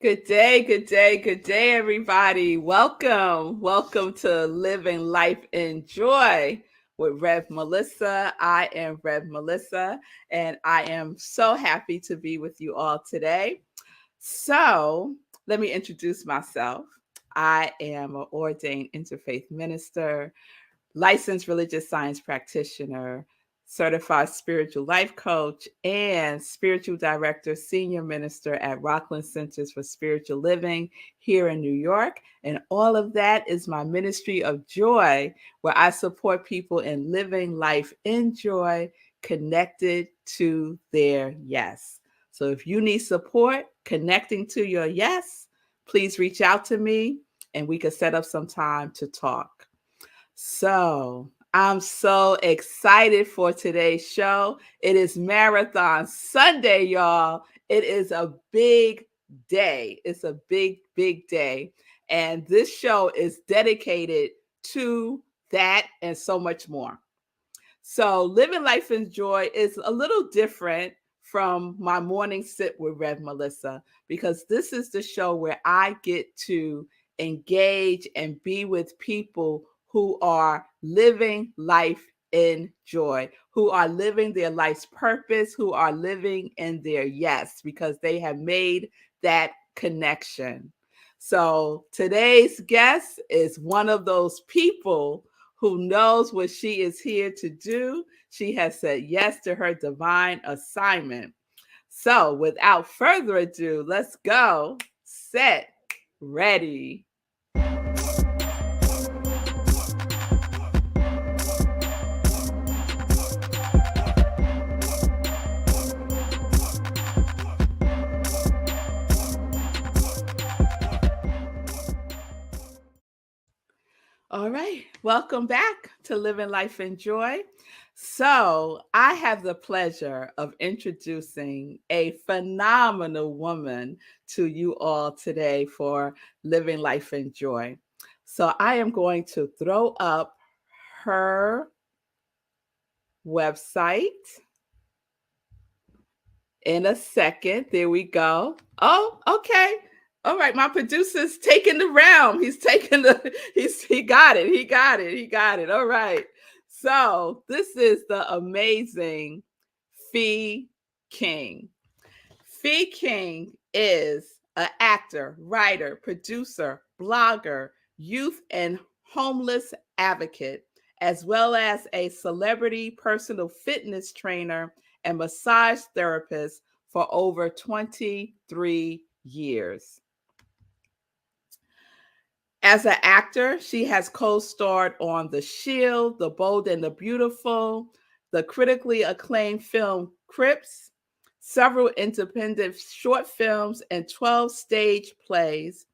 Good day, good day, good day, everybody. Welcome to Living Life in Joy with Rev Melissa. I am Rev Melissa, and I am so happy to be with you all today. So, let me introduce myself. I am an ordained interfaith minister, licensed religious science practitioner, certified spiritual life coach, and spiritual director, senior minister at Rockland Centers for Spiritual Living here in New York. And all of that is my ministry of joy, where I support people in living life in joy, connected to their yes. So if you need support connecting to your yes, please reach out to me and we can set up some time to talk. So, I'm so excited for today's show. It is Marathon Sunday, y'all. It is a big day. It's a big, big day. And this show is dedicated to that and so much more. So, Living Life in Joy is a little different from my morning sip with Rev Melissa because this is the show where I get to engage and be with people who are living life in joy, who are living their life's purpose, who are living in their yes because they have made that connection. So, today's guest is one of those people who knows what she is here to do. She has said yes to her divine assignment. So, without further ado, let's go. Set, ready. All right, welcome back to Living Life in Joy. So, I have the pleasure of introducing a phenomenal woman to you all today for Living Life in Joy. So, I am going to throw up her website in a second. There we go. Oh, okay. All right, my producer's taking the realm. He's taking he got it. He got it. He got it. All right. So, this is the amazing Fee King. Fee King is an actor, writer, producer, blogger, youth and homeless advocate, as well as a celebrity personal fitness trainer and massage therapist for over 23 years. As an actor, she has co-starred on The Shield, The Bold and the Beautiful, the critically acclaimed film Crips, several independent short films, and 12 stage plays,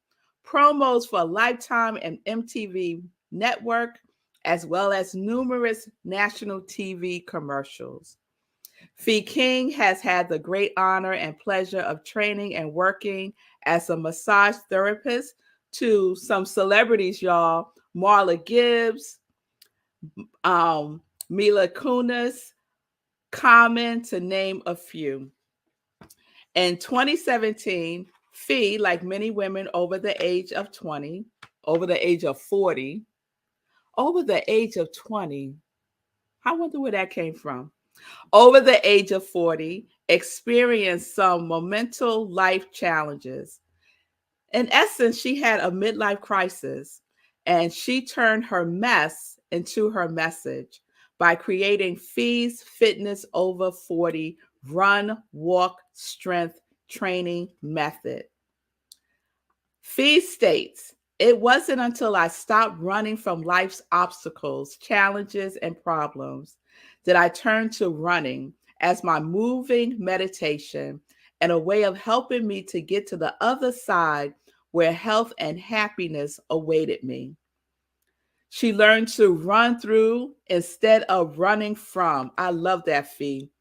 promos for Lifetime and MTV Network, as well as numerous national TV commercials. Fee King has had the great honor and pleasure of training and working as a massage therapist to some celebrities, y'all. Marla Gibbs, Mila Kunis, Common, to name a few. In 2017, Fee, like many women over the age of 20, over the age of 40, over the age of 20, I wonder where that came from. Over the age of 40, experienced some momental life challenges. In essence, she had a midlife crisis and she turned her mess into her message by creating Fee's Fitness Over 40 Run, Walk, Strength Training Method. Fee states, it wasn't until I stopped running from life's obstacles, challenges, and problems that I turned to running as my moving meditation and a way of helping me to get to the other side where health and happiness awaited me. She learned to run through instead of running from. I love that, Fee.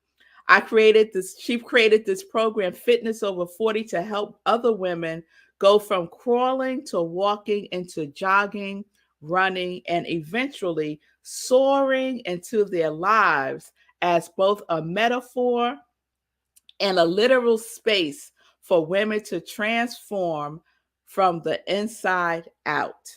She created this program, Fitness Over 40, to help other women go from crawling to walking into jogging, running, and eventually soaring into their lives as both a metaphor and a literal space for women to transform from the inside out.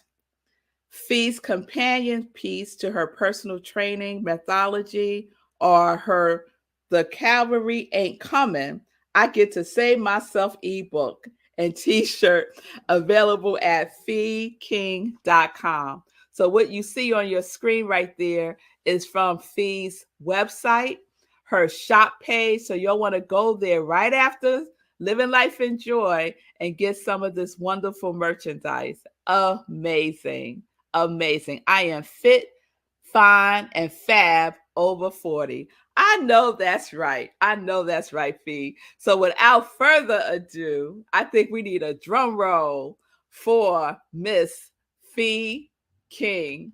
Fee's companion piece to her personal training methodology or her The Cavalry Ain't Coming, I Get to Save Myself ebook and t-shirt available at feeking.com. So what you see on your screen right there is from Fee's website, her shop page. So you'll want to go there right after Living Life in Joy and get some of this wonderful merchandise. Amazing. Amazing. I am fit, fine, and fab over 40. I know that's right. I know that's right, Fee. So without further ado, I think we need a drum roll for Miss Fee King.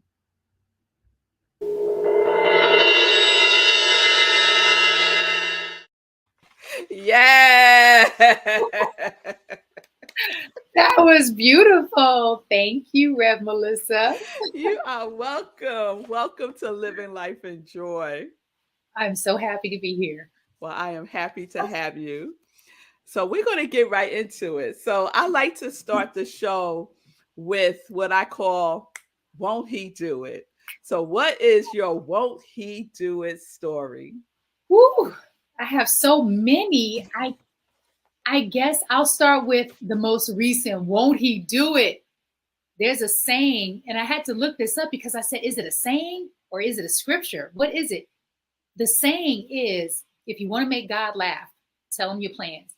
Yeah. That was beautiful. Thank you, Rev Melissa. You are welcome. Welcome to Living Life in Joy. I'm so happy to be here. Well, I am happy to have you. So we're going to get right into it. So I like to start the show with what I call Won't He Do It? So what is your Won't He Do It story? Woo! I have so many. I guess I'll start with the most recent. Won't he do it? There's a saying, and I had to look this up because I said, is it a saying or is it a scripture? What is it? The saying is, if you want to make God laugh, tell him your plans.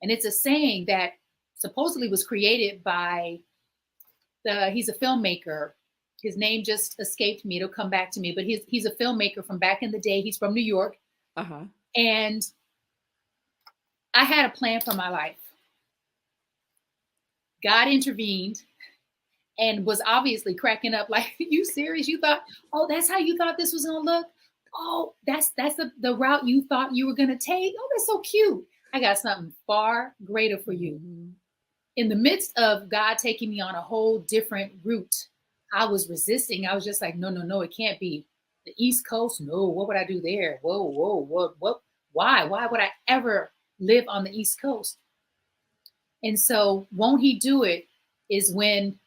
And it's a saying that supposedly was created by he's a filmmaker. His name just escaped me. It'll come back to me, but he's a filmmaker from back in the day. He's from New York. Uh-huh. And I had a plan for my life. God intervened and was obviously cracking up like, you serious? You thought, oh, that's how you thought this was going to look? Oh, that's the route you thought you were going to take? Oh, that's so cute. I got something far greater for you. Mm-hmm. In the midst of God taking me on a whole different route, I was resisting. I was just like, no, it can't be. The East Coast? No, what would I do there? Whoa, what? Why would I ever live on the East Coast? And so Won't He Do It is when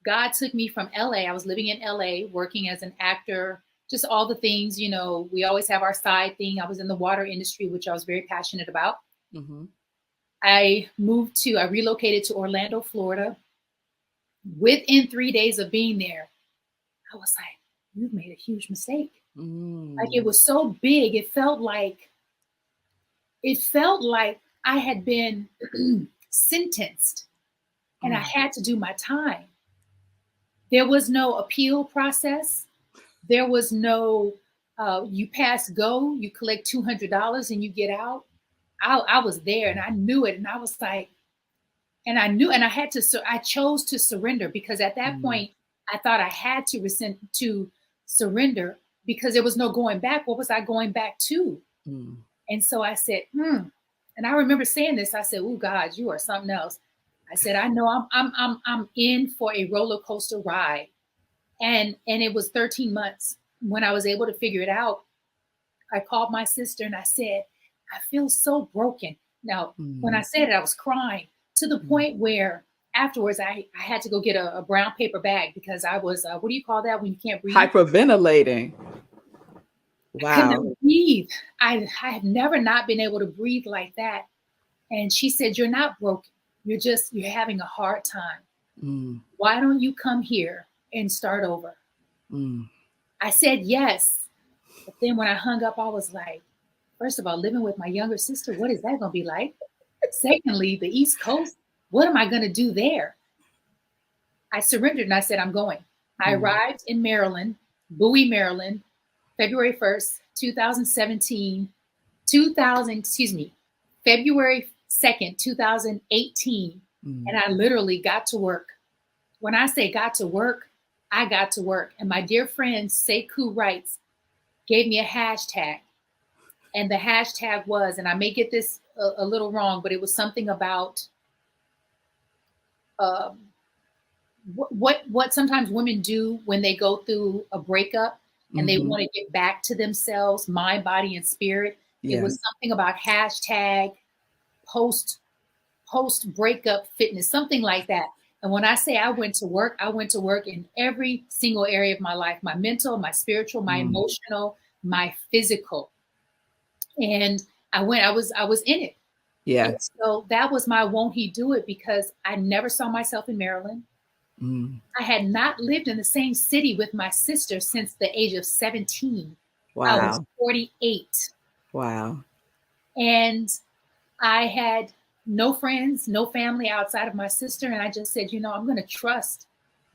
God took me from LA. I was living in LA, working as an actor, just all the things, we always have our side thing. I was in the water industry, which I was very passionate about. Mm-hmm. I relocated to Orlando, Florida. Within 3 days of being there, I was like, you've made a huge mistake. Like, it was so big. It felt like I had been sentenced and I had to do my time. There was no appeal process. There was no, you pass go, you collect $200 and you get out. I was there and I knew it. And I was like, and I chose to surrender because at that point, I thought I had to surrender because there was no going back. What was I going back to? And so I said, and I remember saying this. I said, oh God, you are something else. I said, I know I'm in for a roller coaster ride. And it was 13 months when I was able to figure it out. I called my sister and I said, I feel so broken. Now, when I said it, I was crying to the point where afterwards I had to go get a brown paper bag because I was, what do you call that when you can't breathe? Hyperventilating. Wow. I couldn't breathe. I have never not been able to breathe like that. And she said, you're not broken. You're having a hard time. Why don't you come here and start over? I said yes. But then when I hung up, I was like, first of all, living with my younger sister, what is that going to be like? Secondly, the East Coast, what am I going to do there? I surrendered and I said, I'm going. I arrived in Maryland, Bowie, Maryland, February 1st, 2017, February 2nd, 2018. And I literally got to work. When I say got to work, I got to work. And my dear friend, Sekou writes, gave me a hashtag. And the hashtag was, and I may get this a little wrong, but it was something about what sometimes women do when they go through a breakup and they want to get back to themselves, mind, body, and spirit. Yeah. It was something about hashtag post post-breakup fitness, something like that. And when I say I went to work in every single area of my life, my mental, my spiritual, my emotional, my physical. And I was in it. Yeah. And so that was my won't he do it, because I never saw myself in Maryland. I had not lived in the same city with my sister since the age of 17. Wow. I was 48. Wow. And I had no friends, no family outside of my sister. And I just said, I'm going to trust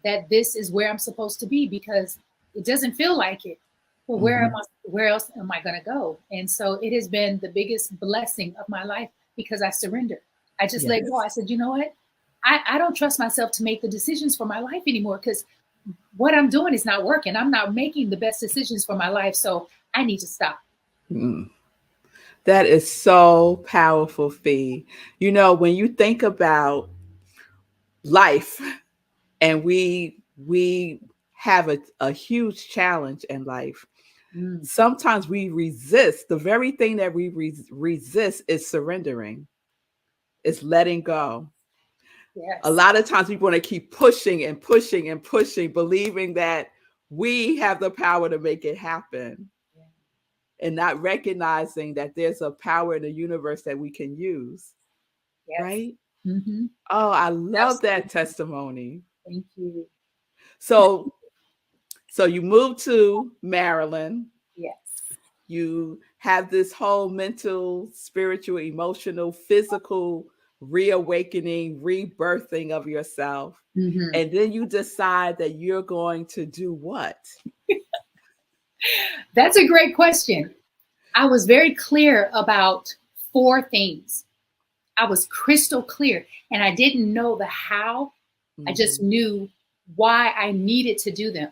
that this is where I'm supposed to be, because it doesn't feel like it. Well, where else am I going to go? And so it has been the biggest blessing of my life, because I surrendered. I just let go. I said, you know what? I don't trust myself to make the decisions for my life anymore, because what I'm doing is not working. I'm not making the best decisions for my life. So I need to stop. That is so powerful, Fee. When you think about life, and we have a huge challenge in life, sometimes we resist. The very thing that we resist is surrendering, is letting go. Yes. A lot of times we want to keep pushing and pushing and pushing, believing that we have the power to make it happen, and not recognizing that there's a power in the universe that we can use. Yes. Right? Oh, I love that testimony. Thank you. So you moved to Maryland. Yes. You have this whole mental, spiritual, emotional, physical reawakening, rebirthing of yourself. And then you decide that you're going to do what? That's a great question. I was very clear about 4 things. I was crystal clear, and I didn't know the how. I just knew why I needed to do them.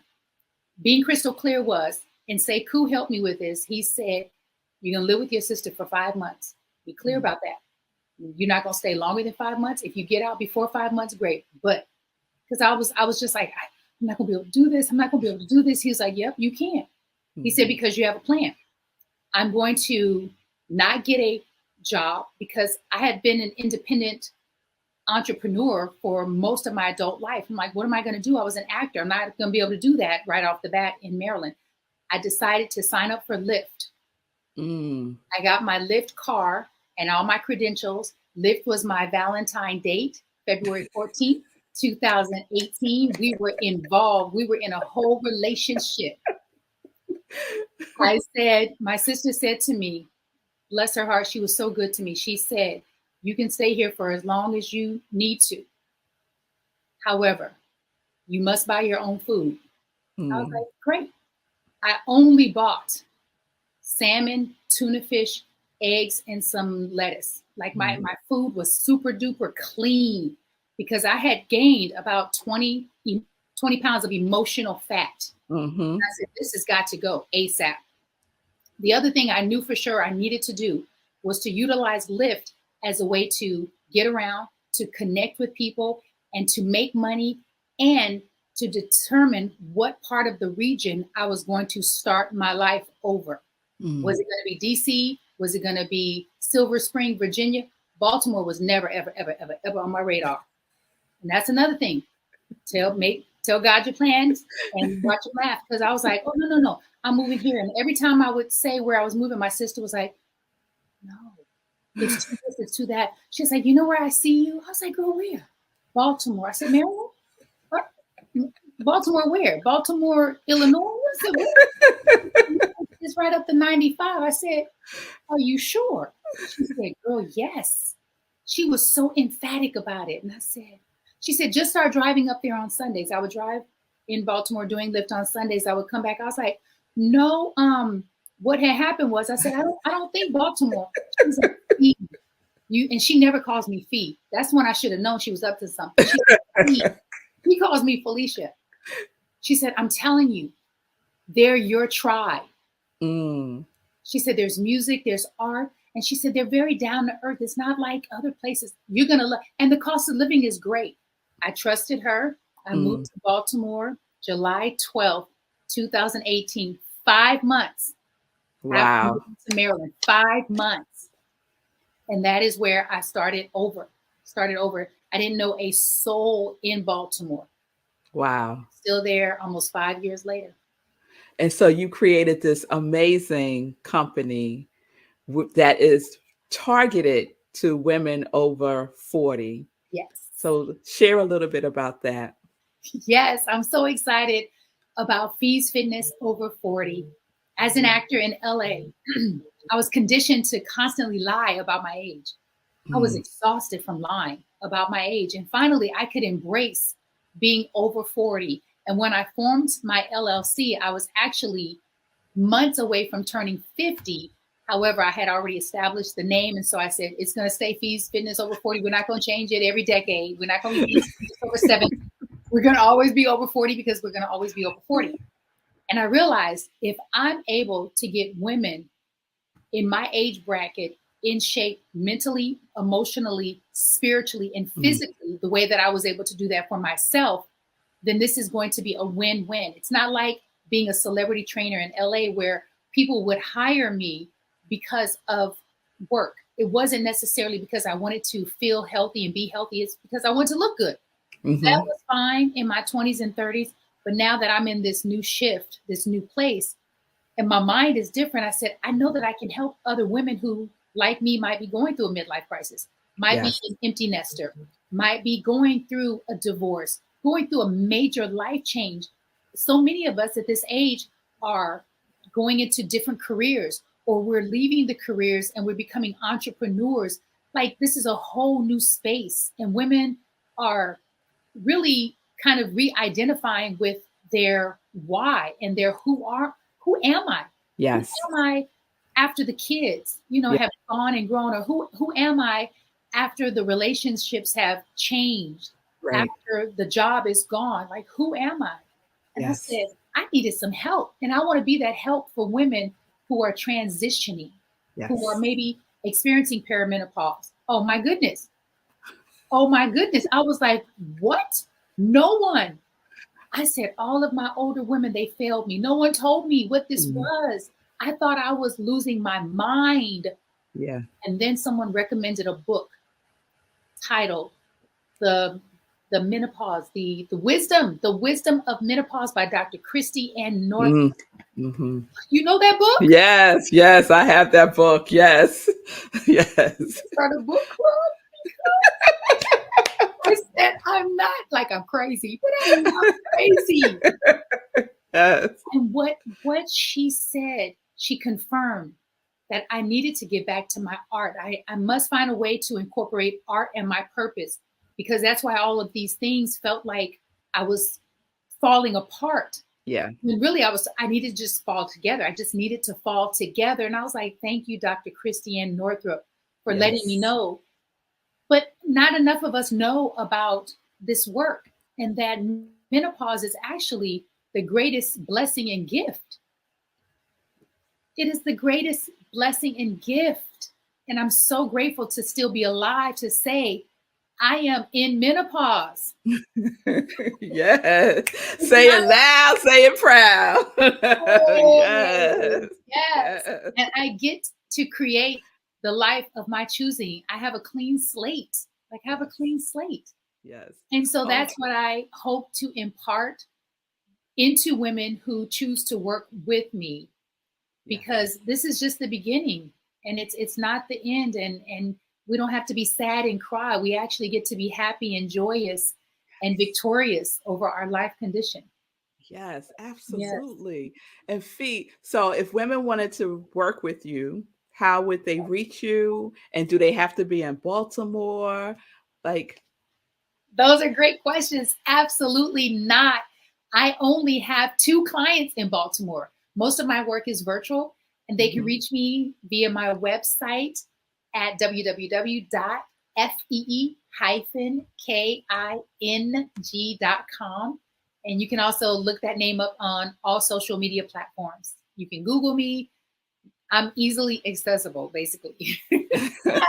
Being crystal clear was, and Sekou helped me with this. He said, you're going to live with your sister for 5 months. Be clear about that. You're not going to stay longer than 5 months. If you get out before 5 months, great. But because I was just like, I'm not going to be able to do this. I'm not going to be able to do this. He was like, yep, you can. He said, because you have a plan. I'm going to not get a job, because I had been an independent entrepreneur for most of my adult life. I'm like, what am I going to do? I was an actor. I'm not going to be able to do that right off the bat in Maryland. I decided to sign up for Lyft. I got my Lyft car and all my credentials. Lyft was my Valentine date, February 14th, 2018. We were involved. We were in a whole relationship. My sister said to me, bless her heart, she was so good to me. She said, you can stay here for as long as you need to. However, you must buy your own food. I was like, great. I only bought salmon, tuna fish, eggs, and some lettuce. Like my food was super duper clean, because I had gained about 20 pounds of emotional fat. I said, this has got to go ASAP. The other thing I knew for sure I needed to do was to utilize Lyft as a way to get around, to connect with people, and to make money, and to determine what part of the region I was going to start my life over. Was it going to be DC? Was it going to be Silver Spring, Virginia? Baltimore was never, ever, ever, ever, ever on my radar. And that's another thing. Tell God your plans and watch it laugh. Because I was like, oh, no. I'm moving here. And every time I would say where I was moving, my sister was like, no, it's too this, it's too that. She was like, you know where I see you? I was like, girl, where? Baltimore. I said, Maryland? What? Baltimore where? Baltimore, Illinois? I said, where? It's right up the 95. I said, are you sure? She said, girl, yes. She was so emphatic about it. And she said, just start driving up there on Sundays. I would drive in Baltimore doing Lyft on Sundays. I would come back. I was like, no, what had happened was, I said, I don't think Baltimore. She was like, and she never calls me Fee. That's when I should have known she was up to something. She said, he calls me Felicia. She said, I'm telling you, they're your tribe. She said, there's music, there's art. And she said, they're very down to earth. It's not like other places. You're going to love, and the cost of living is great. I trusted her. I moved to Baltimore, July 12th, 2018, 5 months. Wow. After moving to Maryland, 5 months. And that is where I started over. started over. I didn't know a soul in Baltimore. Wow. Still there almost 5 years later. And so you created this amazing company that is targeted to women over 40. Yes. So share a little bit about that. Yes, I'm so excited about Fees Fitness over 40. As an actor in LA, I was conditioned to constantly lie about my age. I was Mm. exhausted from lying about my age. And finally, I could embrace being over 40. And when I formed my LLC, I was actually months away from turning 50. However, I had already established the name. And so I said, it's going to stay Fees Fitness over 40. We're not going to change it every decade. We're not going to be Fees Fitness over 70. We're going to always be over 40 because we're going to always be over 40. And I realized if I'm able to get women in my age bracket in shape mentally, emotionally, spiritually, and physically, the way that I was able to do that for myself, then this is going to be a win-win. It's not like being a celebrity trainer in LA where people would hire me because of work. It wasn't necessarily because I wanted to feel healthy and be healthy. It's because I wanted to look good. That was fine in my 20s and 30s. But now that I'm in this new shift, this new place, and my mind is different, I said, I know that I can help other women who, like me, might be going through a midlife crisis, might be an empty nester, might be going through a divorce, going through a major life change. So many of us at this age are going into different careers, or we're leaving the careers and we're becoming entrepreneurs. Like, this is a whole new space, and women are really kind of re-identifying with their why and their who am I? Yes. Who am I after the kids, have gone and grown, or who am I after the relationships have changed, Right. after the job is gone? Like, who am I? And I Yes. said, I needed some help. And I want to be that help for women who are transitioning, who are Yes. maybe experiencing perimenopause. Oh my goodness. Oh my goodness. I was like, what? No one. I said, all of my older women, they failed me. No one told me what this was. I thought I was losing my mind. Yeah. And then someone recommended a book titled The Menopause, the wisdom of menopause by Dr. Christy Ann North. Mm-hmm. You know that book? Yes. Yes. I have that book. Yes. Yes. Start a book club. I said, I'm not like I'm crazy, but I'm not crazy. Yes. And what she said, she confirmed that I needed to get back to my art. I must find a way to incorporate art and my purpose, because that's why all of these things felt like I was falling apart. Yeah. When really I needed to just fall together. I just needed to fall together. And I was like, thank you, Dr. Christy Ann Northrop, for letting me know. But not enough of us know about this work, and that menopause is actually the greatest blessing and gift. It is the greatest blessing and gift. And I'm so grateful to still be alive to say, I am in menopause. Yes. Say it loud, say it proud. Oh, Yes. yes. Yes. And I get to create the life of my choosing. I have a clean slate. Like, I have a clean slate. Yes. And so Oh. that's what I hope to impart into women who choose to work with me, because this is just the beginning, and it's not the end. And we don't have to be sad and cry. We actually get to be happy and joyous and victorious over our life condition. Yes, Yes. absolutely. And Fee, so if women wanted to work with you, how would they reach you? And do they have to be in Baltimore? Like, Those are great questions. Absolutely not. I only have 2 clients in Baltimore. Most of my work is virtual, and they can reach me via my website at www.fee-king.com. And you can also look that name up on all social media platforms. You can Google me. I'm easily accessible, basically.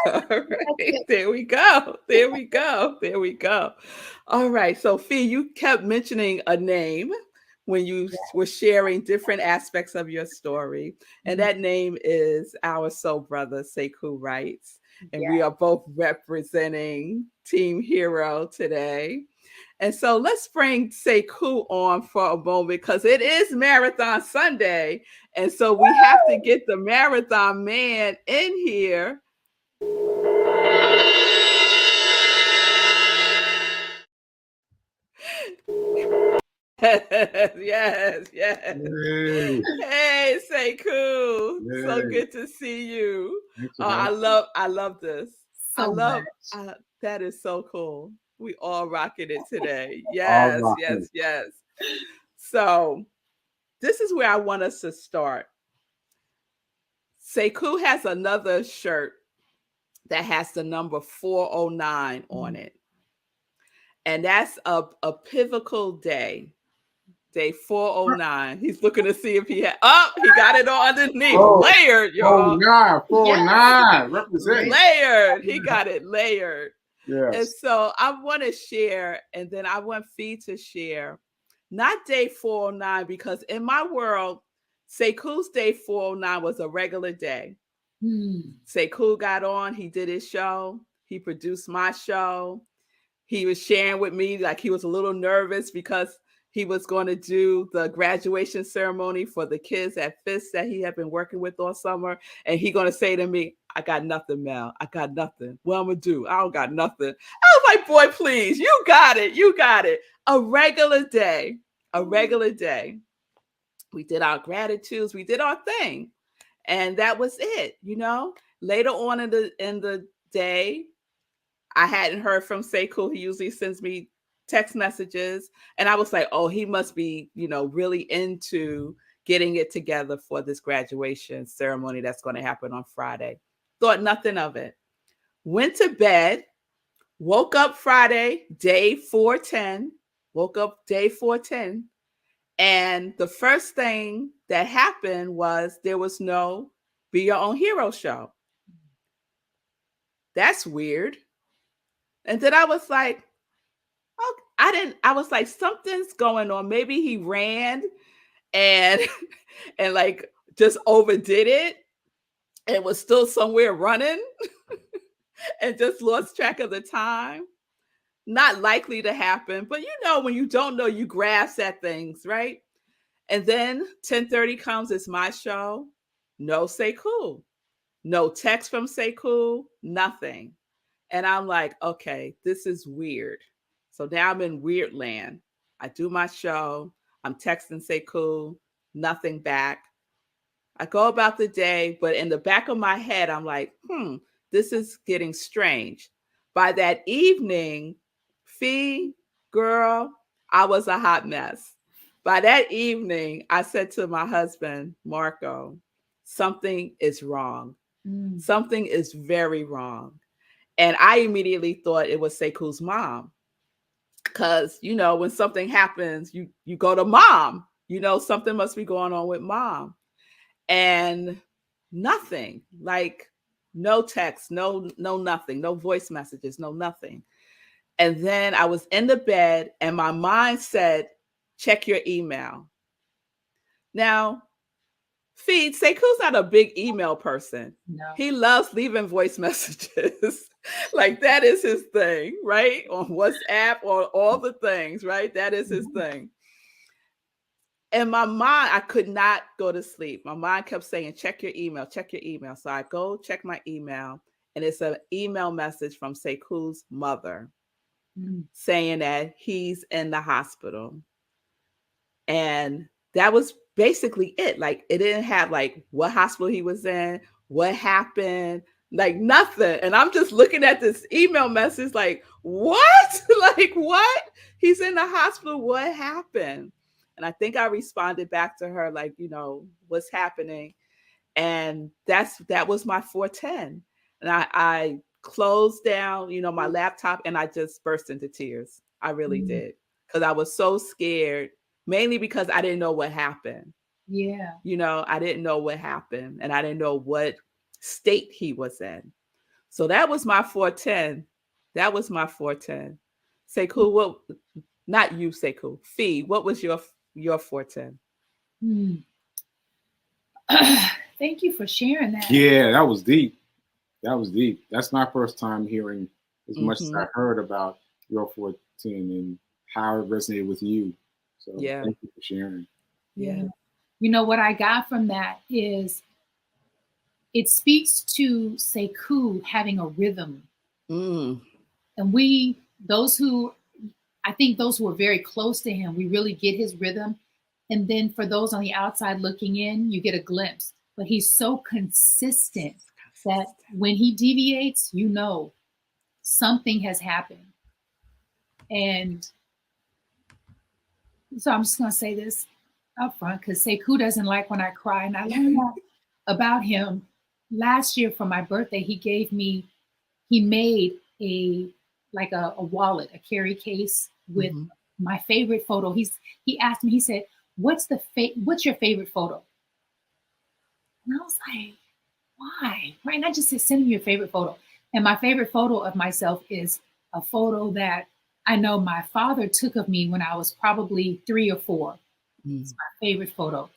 all right, there we go. There we go. There we go. All right. So, Fee, you kept mentioning a name when you were sharing different aspects of your story. And that name is our soul brother, Sekou, writes. and we are both representing Team Hero today. And so let's bring Sekou on for a moment because it is Marathon Sunday. And so we have to get the marathon man in here. Yes. Hey, Sekou. So good to see you. I love this. So much. That is so cool. We all rocking it today. Yes. So this is where I want us to start. Sekou has another shirt that has the number 409 on it. And that's a pivotal day. Day 409. He's looking to see if he had. Oh, he got it on underneath. Layered, y'all. 409. Represent. Layered. He got it layered. Yes. And so I want to share, and then I want Fee to share, not day 409, because in my world, Sekou's day 409 was a regular day. Sekou got on, he did his show, he produced my show. He was sharing with me like he was a little nervous because he was going to do the graduation ceremony for the kids at FIST that he had been working with all summer. And he going to say to me, I got nothing, Mel. I got nothing. What I'm going to do? I don't got nothing. I was like, boy, please, you got it. You got it. A regular day. We did our gratitudes. We did our thing. And that was it. Later on in the day, I hadn't heard from Sekou. He usually sends me text messages. And I was like, oh, he must be, really into getting it together for this graduation ceremony that's going to happen on Friday. Thought nothing of it. Went to bed, woke up Friday, day 410, And the first thing that happened was there was no Be Your Own Hero show. That's weird. And then I was like, oh, I was like, something's going on. Maybe he ran and like just overdid it and was still somewhere running and just lost track of the time. Not likely to happen, but when you don't know, you grasp at things, right? And then 10:30 comes, it's my show. No Sekou. No text from Sekou, nothing. And I'm like, okay, this is weird. So now I'm in weird land. I do my show. I'm texting Sekou, nothing back. I go about the day, but in the back of my head, I'm like, this is getting strange. By that evening, Fee, girl, I was a hot mess. By that evening, I said to my husband, Marco, something is wrong. Something is very wrong. And I immediately thought it was Sekou's mom. Because, when something happens, you go to mom. Something must be going on with mom. And nothing, like no text, no nothing, no voice messages, no nothing. And then I was in the bed and my mind said, check your email. Now, Sekou's not a big email person. No. He loves leaving voice messages. Like that is his thing, right? On WhatsApp or all the things, right? That is his thing. In my mind, I could not go to sleep. My mind kept saying, check your email, check your email. So I go check my email, and it's an email message from Sekou's mother saying that he's in the hospital. And that was basically it. Like, it didn't have like what hospital he was in, what happened, like nothing. And I'm just looking at this email message like, what? Like, what? He's in the hospital. What happened? And I think I responded back to her like, what's happening? And that was my 410. And I closed down, my laptop, and I just burst into tears. I really did. Because I was so scared, mainly because I didn't know what happened. Yeah. I didn't know what happened, and I didn't know what state he was in. So that was my 410. Sekou, what? Not you, Sekou. Fee, what was your 410? Thank you for sharing that. Yeah, that was deep. That was deep. That's my first time hearing as much as I heard about your 14 and how it resonated with you. So thank you for sharing. Yeah. You know, what I got from that is it speaks to Sekou having a rhythm. And I think those who are very close to him, we really get his rhythm. And then for those on the outside looking in, you get a glimpse. But he's so consistent that when he deviates, you know, something has happened. And so I'm just going to say this up front, because Sekou doesn't like when I cry. And I learned that about him last year for my birthday. He made a wallet, a carry case with my favorite photo. He asked me, he said, what's your favorite photo? And I was like, why? Right? And I just said, send me your favorite photo. And my favorite photo of myself is a photo that I know my father took of me when I was probably 3 or 4. It's my favorite photo.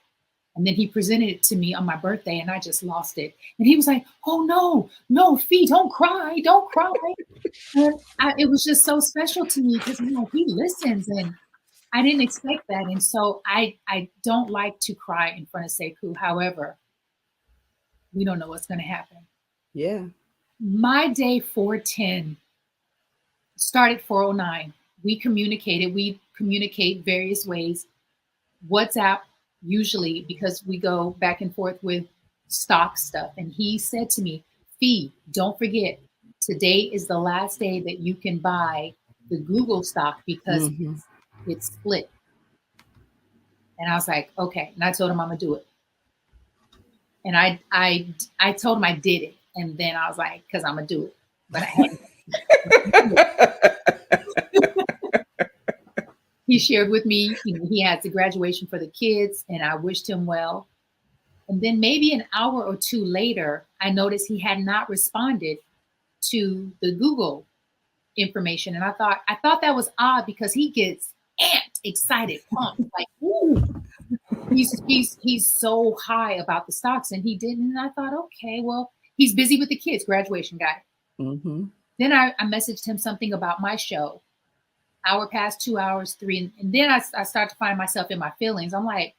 And then he presented it to me on my birthday, and I just lost it. And he was like, oh, no, Fee, don't cry. Don't cry. And it was just so special to me because, you know, he listens, and I didn't expect that. And so I don't like to cry in front of Sekou. However, we don't know what's going to happen. Yeah. My day 410 started 409. We communicate various ways. WhatsApp, usually, because we go back and forth with stock stuff. And he said to me, Fee, don't forget, today is the last day that you can buy the Google stock because it's split. And I was like, okay. And I told him I'm gonna do it. And I told him I did it. And then I was like, because I'm gonna do it. But I hadn't. He shared with me, you know, he had the graduation for the kids, and I wished him well. And then maybe an hour or two later, I noticed he had not responded to the Google information. And I thought that was odd because he gets amped, excited, pumped, like, ooh, he's so high about the stocks, and he didn't. And I thought, okay, well, he's busy with the kids, graduation guy. Then I messaged him something about my show. Hour passed, 2 hours, 3. And then I start to find myself in my feelings. I'm like,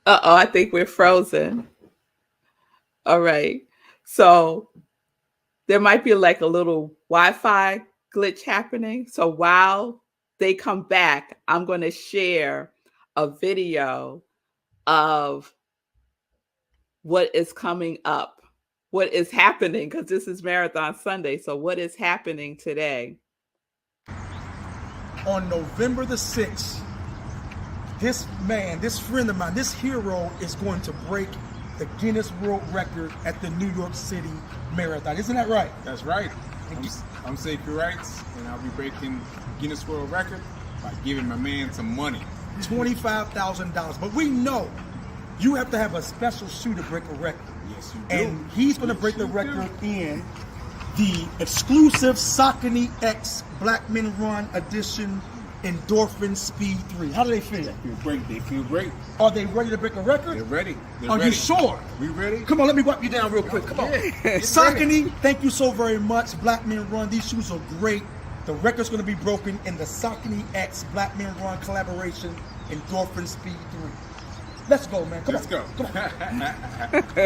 I think we're frozen. All right. So there might be like a little Wi-Fi glitch happening. So while they come back, I'm going to share a video of what is coming up, what is happening, because this is Marathon Sunday. So what is happening today? On November the 6th, this man, this friend of mine, this hero is going to break the Guinness World Record at the New York City Marathon. Isn't that right? That's right. I'm Sekou Wrights, and I'll be breaking Guinness World Record by giving my man some money. $25,000. But we know you have to have a special shoe to break a record. Yes, you do. And he's going to break the record in the exclusive Saucony X Black Men Run Edition Endorphin Speed 3. How do they feel? They feel great. They feel great. Are they ready to break a record? They're ready. Are you sure? We ready? Come on, let me wipe you down real quick. Come on. Saucony, thank you so very much. Black Men Run. These shoes are great. The record's going to be broken in the Saucony X Black Men Run collaboration Endorphin Speed 3. Let's go, man. Come on. Let's go.